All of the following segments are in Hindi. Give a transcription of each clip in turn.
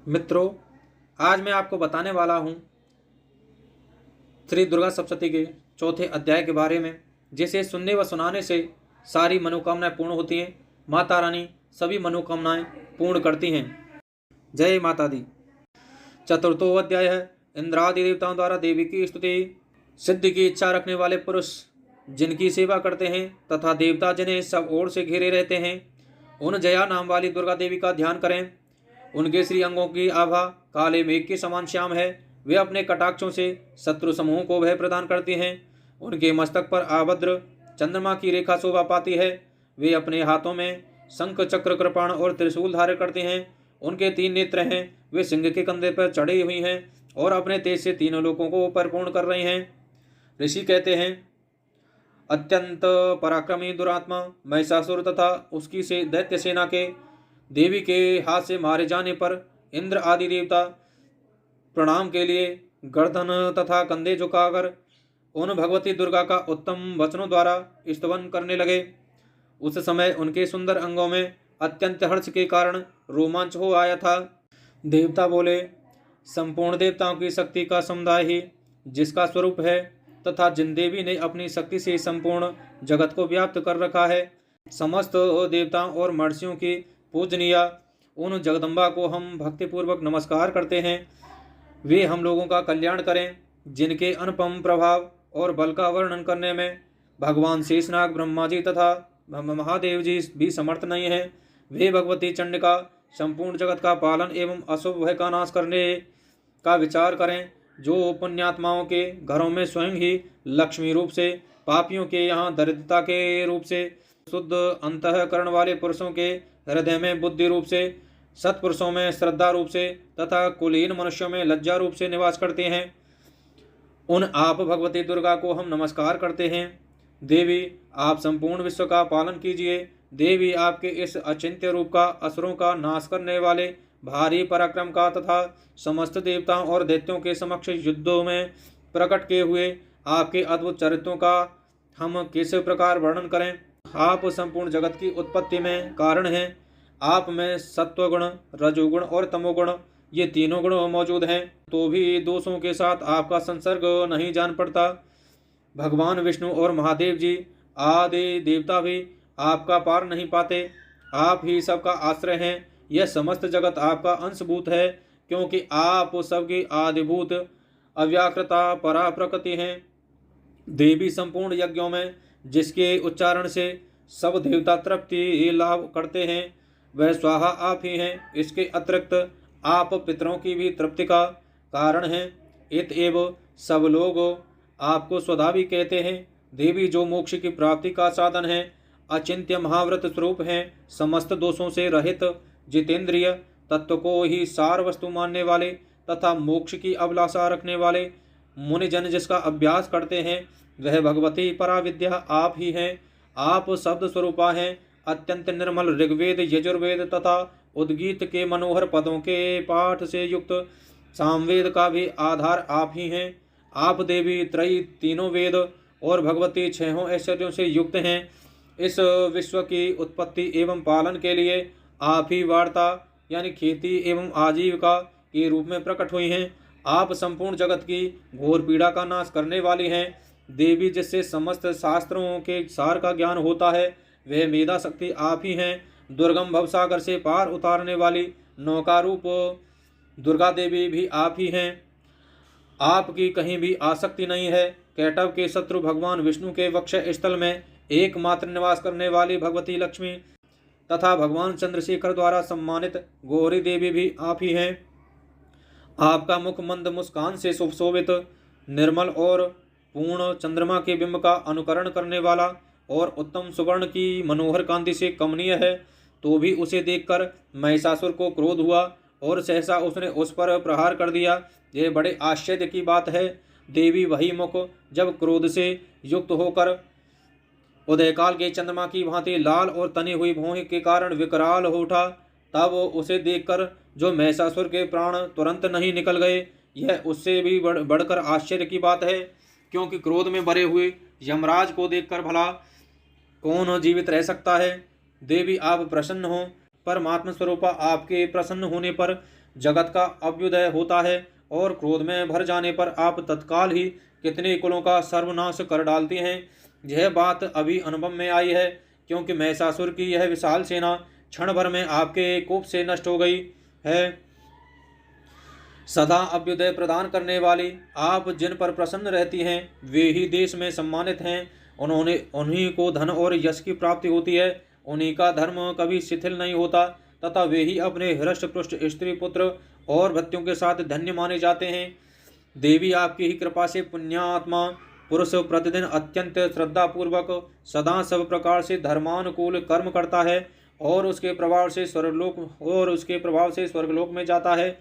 मित्रों, आज मैं आपको बताने वाला हूँ श्री दुर्गा सप्तशती के चौथे अध्याय के बारे में, जिसे सुनने व सुनाने से सारी मनोकामनाएं पूर्ण होती हैं। माता रानी सभी मनोकामनाएं पूर्ण करती हैं। जय माता दी। चतुर्थो अध्याय है इंद्रादि देवताओं द्वारा देवी की स्तुति। सिद्धि की इच्छा रखने वाले पुरुष जिनकी सेवा करते हैं तथा देवता जिन्हें सब ओर से घेरे रहते हैं, उन जया नाम वाली दुर्गा देवी का ध्यान करें। उनके श्री अंगों की आभा काले मेघ के समान श्याम है। वे अपने कटाक्षों से शत्रु समूह को भय प्रदान करती हैं। उनके मस्तक पर आभद्र चंद्रमा की रेखा शोभा पाती है। वे अपने हाथों में शंख चक्र कृपाण और त्रिशूल धारण करते हैं। उनके 3 नेत्र हैं। वे सिंह के कंधे पर चढ़ी हुई हैं और अपने तेज से तीनों लोगों को परिपूर्ण कर रही हैं। ऋषि कहते हैं, अत्यंत पराक्रमी दुरात्मा महिषासुर तथा उसकी से दैत्य सेना के देवी के हाथ से मारे जाने पर इंद्र आदि देवता प्रणाम के लिए गर्दन तथा कंधे झुकाकर उन भगवती दुर्गा का उत्तम वचनों द्वारा स्तवन करने लगे। उस समय उनके सुंदर अंगों में अत्यंत हर्ष के कारण रोमांच हो आया था। देवता बोले, संपूर्ण देवताओं की शक्ति का समुदाय ही जिसका स्वरूप है तथा जिन देवी ने अपनी शक्ति से संपूर्ण जगत को व्याप्त कर रखा है, समस्त देवताओं और महर्षियों की पूजनीय उन जगदम्बा को हम भक्तिपूर्वक नमस्कार करते हैं। वे हम लोगों का कल्याण करें। जिनके अनुपम प्रभाव और बल का वर्णन करने में भगवान शेषनाग ब्रह्मा जी तथा महादेव जी भी समर्थ नहीं है। वे भगवती चंडिका संपूर्ण जगत का पालन एवं अशुभ भय का नाश करने का विचार करें। जो पुण्यात्माओं के घरों में स्वयं ही लक्ष्मी रूप से, पापियों के यहाँ दरिद्रता के रूप से, शुद्ध अंतःकरण वाले पुरुषों के हृदय में बुद्धि रूप से, सत्पुरुषों में श्रद्धा रूप से तथा कुलीन मनुष्यों में लज्जा रूप से निवास करते हैं, उन आप भगवती दुर्गा को हम नमस्कार करते हैं। देवी, आप संपूर्ण विश्व का पालन कीजिए। देवी, आपके इस अचिंत्य रूप का, असुरों का नाश करने वाले भारी पराक्रम का तथा समस्त देवताओं और दैत्यों के समक्ष युद्धों में प्रकट किए हुए आपके अद्भुत चरित्रों का हम किस प्रकार वर्णन करें। आप संपूर्ण जगत की उत्पत्ति में कारण हैं। आप में सत्वगुण, रजोगुण और तमोगुण, ये तीनों गुण मौजूद हैं, तो भी दोषों के साथ आपका संसर्ग नहीं जान पड़ता। भगवान विष्णु और महादेव जी आदि देवता भी आपका पार नहीं पाते। आप ही सबका आश्रय हैं। यह समस्त जगत आपका अंशभूत है, क्योंकि आप सबकी आदिभूत अव्याकृता परा प्रकृति हैं। देवी, संपूर्ण यज्ञों में जिसके उच्चारण से सब देवता तृप्ति लाभ करते हैं, वह स्वाहा आप ही हैं। इसके अतिरिक्त आप पितरों की भी तृप्ति का कारण हैं। इतएव सब लोग आपको स्वधा भी कहते हैं। देवी, जो मोक्ष की प्राप्ति का साधन है, अचिंत्य महाव्रत स्वरूप हैं, समस्त दोषों से रहित, जितेंद्रिय, तत्व को ही सार वस्तु मानने वाले तथा मोक्ष की अभिलाषा रखने वाले मुनिजन जिसका अभ्यास करते हैं, वह भगवती पराविद्या आप ही हैं। आप शब्द स्वरूपा हैं। अत्यंत निर्मल ऋग्वेद, यजुर्वेद तथा उद्गीत के मनोहर पदों के पाठ से युक्त सामवेद का भी आधार आप ही हैं। आप देवी त्रयी, तीनों वेद और भगवती 6 ऐश्वर्यों से युक्त हैं। इस विश्व की उत्पत्ति एवं पालन के लिए आप ही वार्ता यानी खेती एवं आजीविका के रूप में प्रकट हुई हैं। आप संपूर्ण जगत की घोर पीड़ा का नाश करने वाली हैं। देवी, जिससे समस्त शास्त्रों के सार का ज्ञान होता है, वह मेधा शक्ति आप ही हैं। दुर्गम भवसागर से पार उतारने वाली नौका रूप दुर्गा देवी भी आप ही हैं। आपकी कहीं भी आसक्ति नहीं है। कैटव के शत्रु भगवान विष्णु के वक्ष स्थल में एकमात्र निवास करने वाली भगवती लक्ष्मी तथा भगवान चंद्रशेखर द्वारा सम्मानित गौरी देवी भी आप ही हैं। आपका मुख मंद मुस्कान से सुशोभित, निर्मल और पूर्ण चंद्रमा के बिंब का अनुकरण करने वाला और उत्तम सुवर्ण की मनोहर कांति से कमनीय है। तो भी उसे देखकर महिषासुर को क्रोध हुआ और सहसा उसने उस पर प्रहार कर दिया। यह बड़े आश्चर्य की बात है। देवी, वही मुख जब क्रोध से युक्त होकर उदयकाल के चंद्रमा की भांति लाल और तनी हुई भौहें के कारण विकराल हो उठा, तब उसे देखकर जो महिषासुर के प्राण तुरंत नहीं निकल गए, यह उससे भी बढ़कर आश्चर्य की बात है। क्योंकि क्रोध में भरे हुए यमराज को देखकर भला कौन जीवित रह सकता है। देवी, आप प्रसन्न हो। परमात्मा स्वरूपा आपके प्रसन्न होने पर जगत का अभ्युदय होता है और क्रोध में भर जाने पर आप तत्काल ही कितने कुलों का सर्वनाश कर डालती हैं। यह बात अभी अनुभव में आई है, क्योंकि महिषासुर की यह विशाल सेना क्षण भर में आपके कोप से नष्ट हो गई है। सदा अभ्युदय प्रदान करने वाली आप जिन पर प्रसन्न रहती हैं वे ही देश में सम्मानित हैं। उन्हीं को धन और यश की प्राप्ति होती है। उन्हीं का धर्म कभी शिथिल नहीं होता तथा वे ही अपने हृष्ट पुष्ट स्त्री पुत्र और भृत्यों के साथ धन्य माने जाते हैं। देवी आपकी ही कृपा से पुण्यात्मा पुरुष प्रतिदिन अत्यंत श्रद्धापूर्वक सदा सब प्रकार से धर्मानुकूल कर्म करता है और उसके प्रभाव से स्वर्गलोक में जाता है।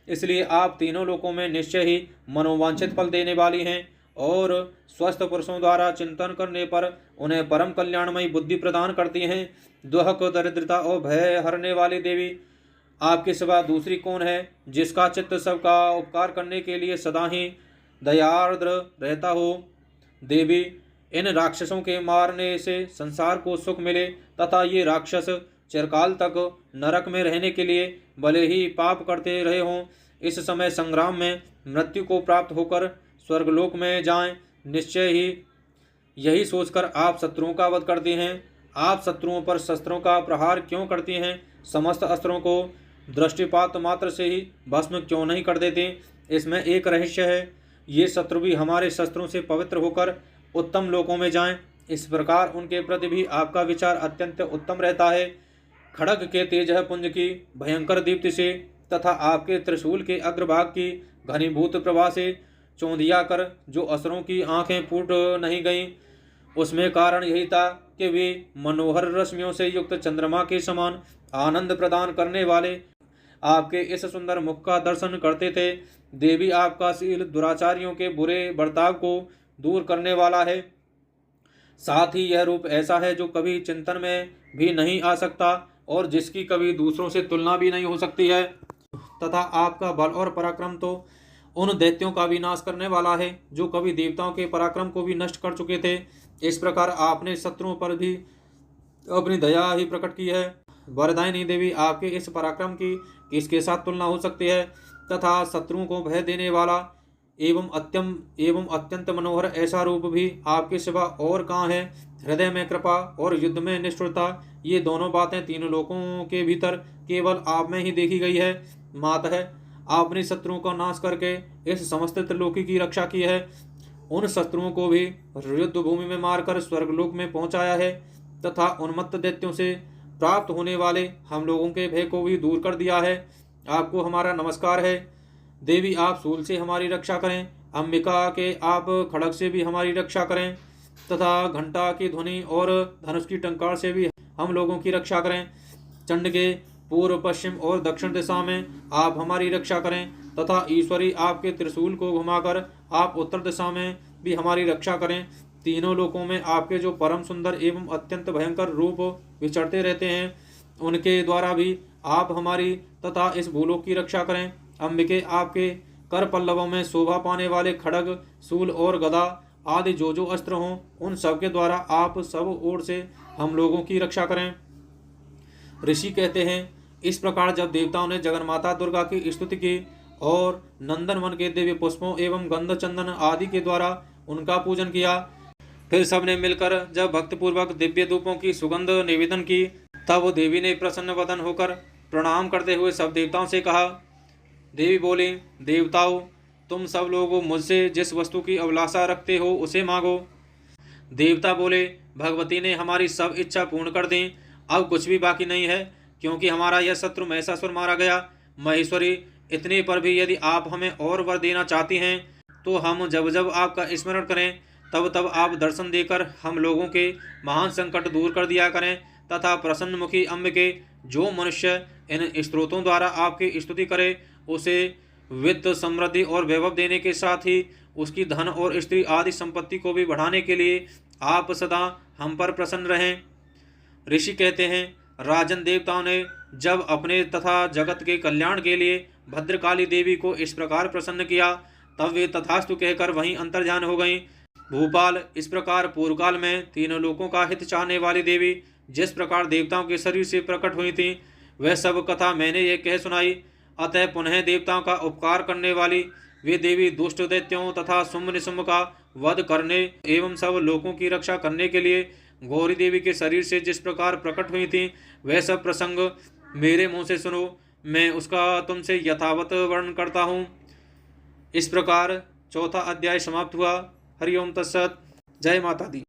इसलिए आप तीनों लोकों में निश्चय ही मनोवांछित फल देने वाली हैं और स्वस्थ पुरुषों द्वारा चिंतन करने पर उन्हें परम कल्याणमयी बुद्धि प्रदान करती हैं। दुहक दरिद्रता और भय हरने वाली देवी, आपके सिवा दूसरी कौन है जिसका चित्त सबका उपकार करने के लिए सदा ही दयार्द्र रहता हो। देवी, इन राक्षसों के मारने से संसार को सुख मिले तथा ये राक्षस चिरकाल तक नरक में रहने के लिए भले ही पाप करते रहे हों, इस समय संग्राम में मृत्यु को प्राप्त होकर स्वर्गलोक में जाएं। निश्चय ही यही सोचकर आप शत्रुओं का वध करती हैं। आप शत्रुओं पर शस्त्रों का प्रहार क्यों करती हैं? समस्त अस्त्रों को दृष्टिपात मात्र से ही भस्म क्यों नहीं कर देते? इसमें एक रहस्य है। ये शत्रु भी हमारे शस्त्रों से पवित्र होकर उत्तम लोकों में जाएं। इस प्रकार उनके प्रति भी आपका विचार अत्यंत उत्तम रहता है। खड़ग के तेज पुंज की भयंकर दीप्ति से तथा आपके त्रिशूल के अग्रभाग की घनीभूत प्रभा से चौंधिया कर जो असुरों की आंखें फूट नहीं गईं, उसमें कारण यही था कि वे मनोहर रश्मियों से युक्त चंद्रमा के समान आनंद प्रदान करने वाले आपके इस सुंदर मुख का दर्शन करते थे। देवी, आपका शील दुराचारियों के बुरे बर्ताव को दूर करने वाला है। साथ ही यह रूप ऐसा है जो कभी चिंतन में भी नहीं आ सकता और जिसकी कभी दूसरों से तुलना भी नहीं हो सकती है। तथा आपका बल और पराक्रम तो उन दैत्यों का विनाश करने वाला है जो कभी देवताओं के पराक्रम को भी नष्ट कर चुके थे। इस प्रकार आपने शत्रुओं पर भी अपनी दया ही प्रकट की है। वरदायिनी देवी, आपके इस पराक्रम की किसके साथ तुलना हो सकती है? तथा शत्रुओं को भय देने वाला एवं अत्यंत मनोहर ऐसा रूप भी आपके सिवा और कहाँ है? हृदय में कृपा और युद्ध में निष्ठुरता, ये दोनों बातें तीनों लोकों के भीतर केवल आप में ही देखी गई है। मातः आपने शत्रुओं का नाश करके इस समस्त त्रिलोकी की रक्षा की है। उन शत्रुओं को भी युद्ध भूमि में मारकर स्वर्गलोक में पहुंचाया है तथा उन्मत्त दैत्यों से प्राप्त होने वाले हम लोगों के भय को भी दूर कर दिया है। आपको हमारा नमस्कार है। देवी, आप शूल से हमारी रक्षा करें। अंबिका के आप खड़ग से भी हमारी रक्षा करें तथा घंटा की ध्वनि और धनुष की टंकार से भी हम लोगों की रक्षा करें। चंड के पूर्व, पश्चिम और दक्षिण दिशा में आप हमारी रक्षा करें तथा ईश्वरी आपके त्रिशूल को घुमाकर आप उत्तर दिशा में भी हमारी रक्षा करें। तीनों लोकों में आपके जो परम सुंदर एवं अत्यंत भयंकर रूप विचरते रहते हैं, उनके द्वारा भी आप हमारी तथा इस भूलोक की रक्षा करें। अंबिके, आपके कर पल्लवों में शोभा पाने वाले खड़ग, शूल और गदा आदि जो अस्त्र हों, उन सब के द्वारा आप सब ओर से हम लोगों की रक्षा करें। ऋषि कहते हैं, इस प्रकार जब देवताओं ने जगन्माता दुर्गा की स्तुति की और नंदन वन के दिव्य पुष्पों एवं गंध चंदन आदि के द्वारा उनका पूजन किया, फिर सबने मिलकर जब भक्तिपूर्वक दिव्य धूपों की सुगंध निवेदन की, तब देवी ने प्रसन्न वदन होकर प्रणाम करते हुए सब देवताओं से कहा। देवी बोली, देवताओं, तुम सब लोग मुझसे जिस वस्तु की अभिलाषा रखते हो उसे मांगो। देवता बोले, भगवती ने हमारी सब इच्छा पूर्ण कर दी। अब कुछ भी बाकी नहीं है, क्योंकि हमारा यह शत्रु महिषासुर मारा गया। महेश्वरी, इतने पर भी यदि आप हमें और वर देना चाहती हैं तो हम जब जब आपका स्मरण करें तब तब आप दर्शन देकर हम लोगों के महान संकट दूर कर दिया करें तथा प्रसन्नमुखी अंबिके, जो मनुष्य इन स्तोत्रों द्वारा आपकी स्तुति करे उसे वित्त, समृद्धि और वैभव देने के साथ ही उसकी धन और स्त्री आदि संपत्ति को भी बढ़ाने के लिए आप सदा हम पर प्रसन्न रहें। ऋषि कहते हैं, राजन, देवताओं ने जब अपने तथा जगत के कल्याण के लिए भद्रकाली देवी को इस प्रकार प्रसन्न किया, तब वे तथास्तु कहकर वहीं अंतर्ध्यान हो गईं। भूपाल, इस प्रकार पूर्वकाल में तीनों लोकों का हित चाहने वाली देवी जिस प्रकार देवताओं के शरीर से प्रकट हुई थी, वह सब कथा मैंने ये कह सुनाई। अतः पुनः देवताओं का उपकार करने वाली वे देवी दुष्ट दैत्यों तथा शुंभ निशुंभ का वध करने एवं सब लोगों की रक्षा करने के लिए गौरी देवी के शरीर से जिस प्रकार प्रकट हुई थी, वह सब प्रसंग मेरे मुंह से सुनो। मैं उसका तुमसे यथावत वर्णन करता हूँ। इस प्रकार चौथा अध्याय समाप्त हुआ। हरिओम तत्सत। जय माता दी।